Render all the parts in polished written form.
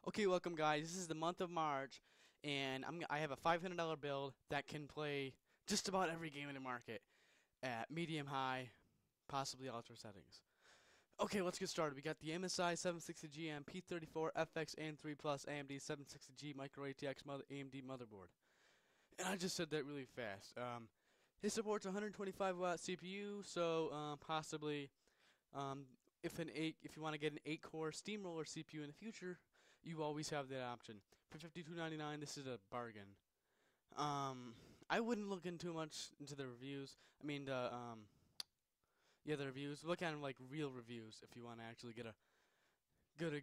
Okay, welcome guys. This is the month of March, and I have a $500 build that can play just about every game in the market at medium high, possibly ultra settings. Okay, let's get started. We got the MSI 760G and P34 FX AM3 Plus AMD 760G Micro ATX AMD motherboard. And I just said that really fast. It supports 125 watt CPU, so possibly if you want to get an 8-core steamroller CPU in the future, you always have that option. For $52.99, this is a bargain. I wouldn't look in too much into the reviews. I mean the reviews. Look at them like real reviews if you want to actually get a good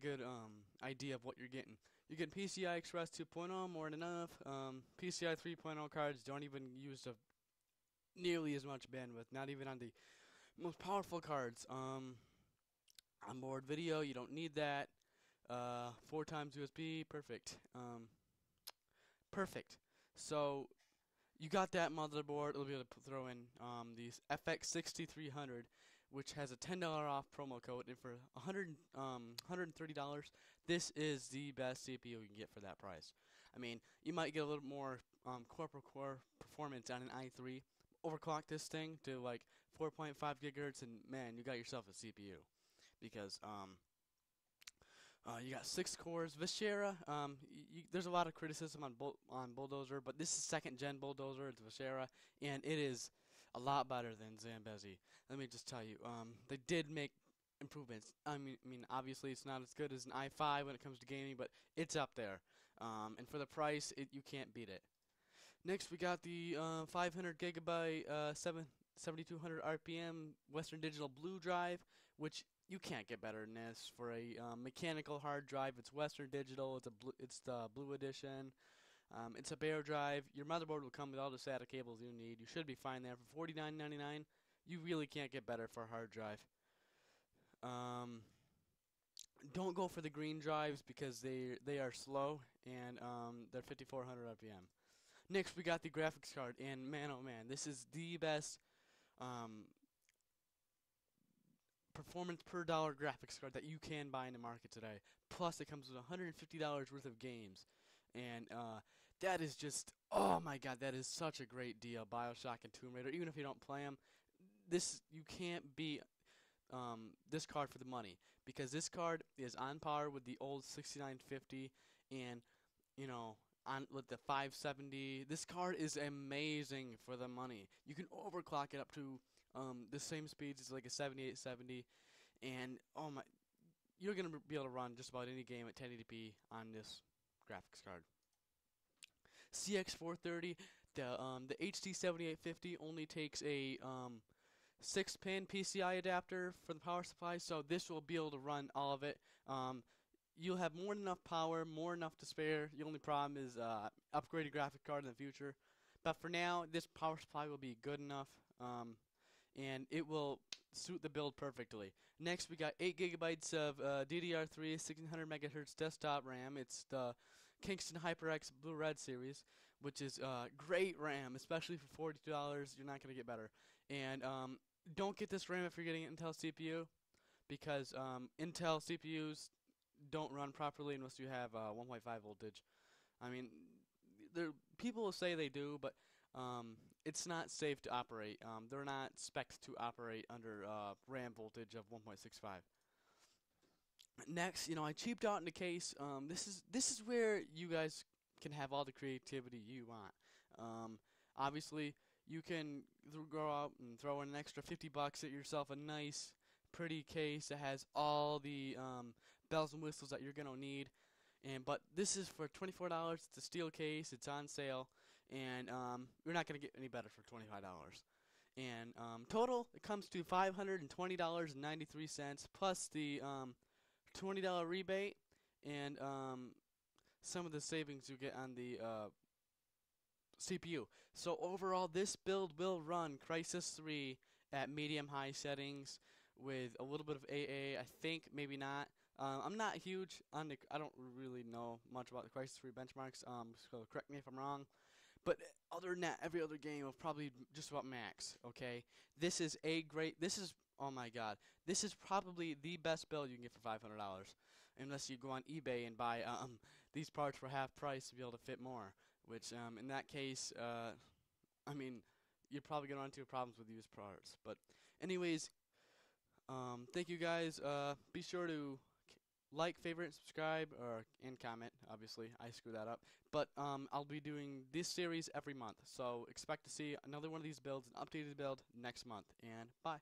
idea of what you're getting. You're getting PCI Express 2.0, more than enough. PCI 3.0 cards don't even use nearly as much bandwidth. Not even on the most powerful cards. Onboard video, you don't need that. 4 times USB, perfect. Perfect. So you got that motherboard. It'll be able to throw in these FX6300, which has a $10 off promo code, and for $130, this is the best CPU you can get for that price. I mean, you might get a little more core performance on an i3. Overclock this thing to like 4.5 gigahertz, and man, you got yourself a CPU. Because you got 6 cores. Vishera, there's a lot of criticism on Bulldozer, but this is second gen Bulldozer. It's Vishera, and it is a lot better than Zambezi. Let me just tell you, they did make improvements. I mean, obviously it's not as good as an i5 when it comes to gaming, but it's up there. And for the price, you can't beat it. Next, we got the 500 gigabyte 7200 RPM Western Digital Blue drive, which you can't get better than this for a mechanical hard drive. It's Western Digital. It's the Blue Edition. It's a bare drive. Your motherboard will come with all the SATA cables you need. You should be fine there. For $49.99, you really can't get better for a hard drive. Um, don't go for the green drives because they are slow, and they're 5400 RPM. Next, we got the graphics card, and man, oh man, this is the best um, performance per dollar graphics card that you can buy in the market today. Plus, it comes with $150 worth of games, and that is just, oh my God, that is such a great deal. BioShock and Tomb Raider, even if you don't play them, you can't beat this card for the money, because this card is on par with the old 6950, and you know, on with the 570. This card is amazing for the money. You can overclock it up to the same speeds as like a 7870, and oh my, you're gonna be able to run just about any game at 1080p on this graphics card. CX430, the HD 7850 only takes a 6-pin PCI adapter for the power supply, so this will be able to run all of it. You'll have more than enough power, more enough to spare. The only problem is upgraded graphic card in the future. But for now, this power supply will be good enough, and it will suit the build perfectly. Next, we got 8 gigabytes of DDR3 1600 megahertz desktop RAM. It's the Kingston HyperX Blue Red series, which is great RAM, especially for $42. You're not going to get better. And don't get this RAM if you're getting an Intel CPU, because Intel CPUs don't run properly unless you have 1.5 voltage. I mean, people will say they do, but it's not safe to operate. They're not spec'd to operate under RAM voltage of 1.65. Next, I cheaped out in the case. This is where you guys can have all the creativity you want. Obviously, you can go out and throw in an extra $50 at yourself a nice, pretty case that has all the bells and whistles that you're gonna need. But this is for $24. It's a steel case. It's on sale, and you're not gonna get any better for $25. And total, it comes to $520.93 plus the $20 rebate, and some of the savings you get on the CPU. So overall, this build will run Crysis 3 at medium-high settings with a little bit of AA. I think maybe not. I'm not huge on the. I don't really know much about the Crysis 3 benchmarks. So correct me if I'm wrong. But other than that, every other game will probably just about max. Okay, this is a great. This is, oh my God, this is probably the best build you can get for $500. unless you go on eBay and buy these parts for half price to be able to fit more. Which in that case, I mean, you're probably gonna run into problems with used parts. But anyways, thank you guys. Be sure to like, favorite, subscribe, and comment. Obviously, I screw that up. But I'll be doing this series every month, so expect to see another one of these builds, an updated build next month. And bye.